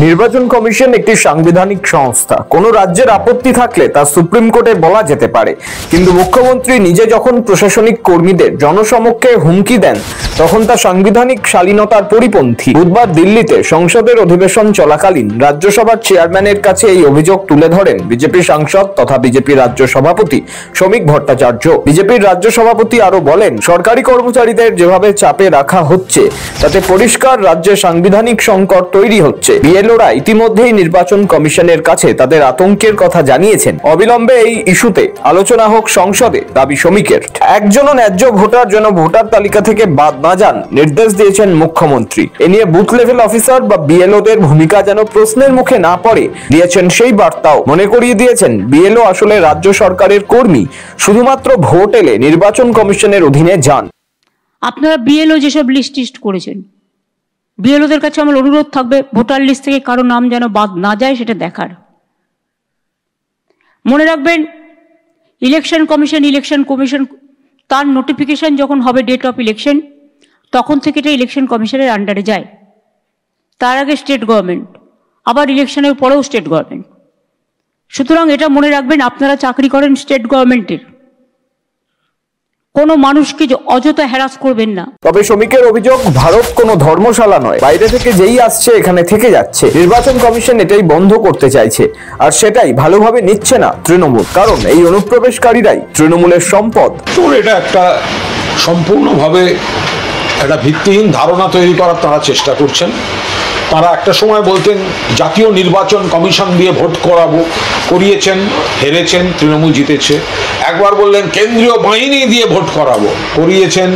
নির্বাচন কমিশন একটি সাংবিধানিক সংস্থা। কোন রাজ্যের আপত্তি থাকলে তা সুপ্রিম কোর্টে বলা যেতে পারে, কিন্তু মুখ্যমন্ত্রী নিজে যখন প্রশাসনিক কর্মীদের জনসমক্ষে হুমকি দেন তখন তা সাংবিধানিক শালীনতার পরিপন্থী। বুধবার দিল্লিতে সংসদের অধিবেশন চলাকালীন রাজ্যসভার চেয়ারম্যানের কাছে এই অভিযোগ তুলে ধরেন বিজেপি সাংসদ তথা বিজেপি রাজ্য সভাপতি শ্রমিক ভট্টাচার্য। বিজেপির রাজ্য সভাপতি আরো বলেন, সরকারি কর্মচারীদের যেভাবে চাপে রাখা হচ্ছে তাতে পরিষ্কার রাজ্যে সাংবিধানিক সংকট তৈরি হচ্ছে। বিএলওরা ইতিমধ্যেই নির্বাচন কমিশনের কাছে তাদের আতঙ্কের কথা জানিয়েছেন। অবিলম্বে এই ইস্যুতে আলোচনা হোক সংসদে, দাবি শ্রমিকের। একজনও ন্যায্য ভোটার যেন ভোটার তালিকা থেকে বাদ না যান নির্দেশ দিয়েছেন মুখ্যমন্ত্রী। এ নিয়ে বুথ লেভেল অফিসার বা বিএলওদের ভূমিকা যেন প্রশ্নের মুখে না পড়ে দিয়েছেন সেই বার্তাও। মনে করিয়ে দিয়েছেন বিএলও আসলে রাজ্য সরকারের কর্মী, শুধুমাত্র ভোট এলে নির্বাচন কমিশনের অধীনে যান। আপনারা বিএলও যেসব লিস্ট করেছেন, বিএলওদের কাছে আমার অনুরোধ থাকবে ভোটার লিস্ট থেকে কারো নাম যেন বাদ না যায় সেটা দেখার। মনে রাখবেন, ইলেকশন কমিশন তার নোটিফিকেশন যখন হবে ডেট অফ ইলেকশন, তখন থেকে এটা ইলেকশন কমিশনের আন্ডারে যায়। তার আগে স্টেট গভর্নমেন্ট, আবার ইলেকশনের পরেও স্টেট গভর্নমেন্ট। সুতরাং এটা মনে রাখবেন, আপনারা চাকরি করেন স্টেট গভর্নমেন্টের, কোনো মানুষকে অযথা হ্যারাস করবেন না। তবে শ্রমিকের অভিযোগ, ভারত কোনো ধর্মশালা নয়, বাইরে থেকে যেই আসছে এখানে থেকে যাচ্ছে। নির্বাচন কমিশন এটাই বন্ধ করতে চাইছে, আর সেটাই ভালোভাবে নিচ্ছে না তৃণমূল, কারণ এই অনুপ্রবেশকারীরাই তৃণমূলের সম্পদ। এটা একটা সম্পূর্ণভাবে একটা ভিত্তিহীন ধারণা তৈরি করার তারা চেষ্টা করছেন। তারা একটা সময় বলতেন জাতীয় নির্বাচন কমিশন দিয়ে ভোট করিয়েছেন, হেরেছেন, তৃণমূল জিতেছে। একবার বললেন কেন্দ্রীয় বাহিনী দিয়ে ভোট করিয়েছেন,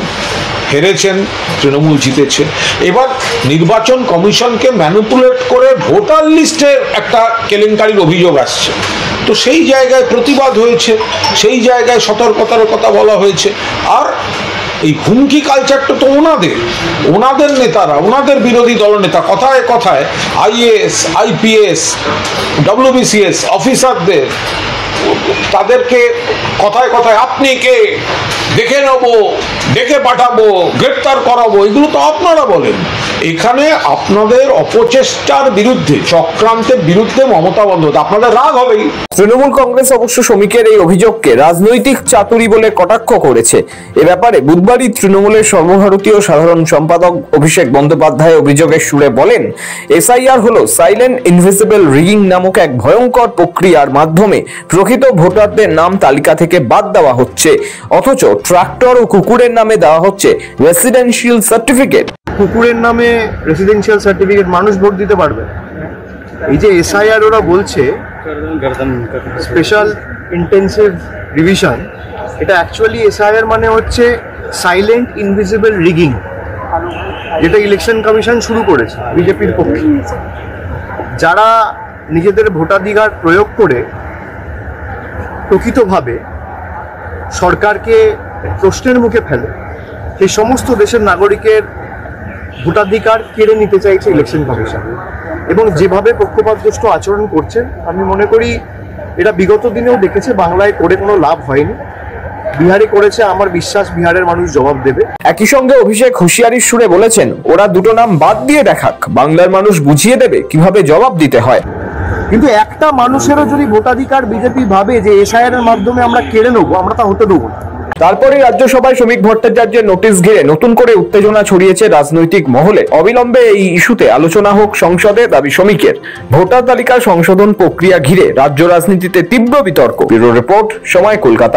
হেরেছেন, তৃণমূল জিতেছে। এবার নির্বাচন কমিশনকে ম্যানিপুলেট করে ভোটার লিস্টের একটা কেলেঙ্কারির অভিযোগ আসছে। তো সেই জায়গায় প্রতিবাদ হয়েছে, সেই জায়গায় সতর্কতার কথা বলা হয়েছে। আর এই হুমকি কালচারটা তো ওনাদের নেতারা, ওনাদের বিরোধী দলনেতা কথায় কথায় আইএএস, আইপিএস, ডব্লিউবিসিএস অফিসারদের, তাদেরকে কথায় কথায় আপনি কে, দেখে নেবো, দেখে পাঠাবো, গ্রেপ্তার করাবো, এগুলো তো আপনারা বলেন। এখানে আপনাদের অপচেষ্টার বিরুদ্ধে, চক্রান্তের বিরুদ্ধে মমতা বন্দ্যোপাধ্যায়, আপনাদের রাগ হবেই। তৃণমূল কংগ্রেস অবশ্য শ্রমিকের এই অভিযোগকে রাজনৈতিক চাতুরি বলে কটাক্ষ করেছে। এ ব্যাপারে বুধবারই তৃণমূলের সর্বভারতীয় সাধারণ সম্পাদক অভিষেক বন্দ্যোপাধ্যায় অভিযোগের সুরে বলেন, এসআইআর হলো সাইলেন্ট ইনভিজিবল রিগিং নামক এক ভয়ঙ্কর প্রক্রিয়ার মাধ্যমে প্রকৃত ভোটারদের নাম তালিকা থেকে বাদ দেওয়া হচ্ছে, অথচ ট্রাক্টর ও কুকুরের নামে দেওয়া হচ্ছে রেসিডেন্সিয়াল সার্টিফিকেট। কুকুরের নামে রেসিডেন্সিয়াল সার্টিফিকেট, মানুষ ভোট দিতে পারবে? এই যে এসআইআর ওরা বলছে স্পেশাল ইন্টেন্সিভ রিভিশন, এটা অ্যাকচুয়ালি এসআইআর মানে হচ্ছে সাইলেন্ট ইনভিজিবল রিগিং, যেটা ইলেকশন কমিশন শুরু করেছে বিজেপির পক্ষে। যারা নিজেদের ভোটাধিকার প্রয়োগ করে প্রকৃতভাবে সরকারকে প্রশ্নের মুখে ফেলে, সেই সমস্ত দেশের নাগরিকের ভোটাধিকার কেড়ে নিতে চাইছে ইলেকশন কমিশন, এবং যেভাবে পক্ষপাতদুষ্ট আচরণ করছে, আমি মনে করি এটা বিগত দিনেও দেখেছে, বাংলায় করে কোনো লাভ হয়নি, বিহারে করেছে। আমার বিশ্বাস বিহারের মানুষ জবাব দেবে। একই সঙ্গে অভিষেক হুঁশিয়ারির সুরে বলেছেন, ওরা দুটো নাম বাদ দিয়ে দেখাক, বাংলার মানুষ বুঝিয়ে দেবে কিভাবে জবাব দিতে হয়। কিন্তু একটা মানুষেরও যদি ভোটাধিকার বিজেপি ভাবে যে এসআইআর এর মাধ্যমে আমরা কেড়ে নেবো, আমরা তা হতে দেবো না। তারপরে রাজ্যসভায় শ্রমিক ভট্টাচার্যের নোটিশ ঘিরে নতুন করে উত্তেজনা ছড়িয়েছে রাজনৈতিক মহলে। অবিলম্বে এই ইস্যুতে আলোচনা হোক সংসদে, দাবি শ্রমিকের। ভোটার তালিকা সংশোধন প্রক্রিয়া ঘিরে রাজ্য রাজনীতিতে তীব্র বিতর্ক। ব্যুরো রিপোর্ট, সময়, কলকাতা।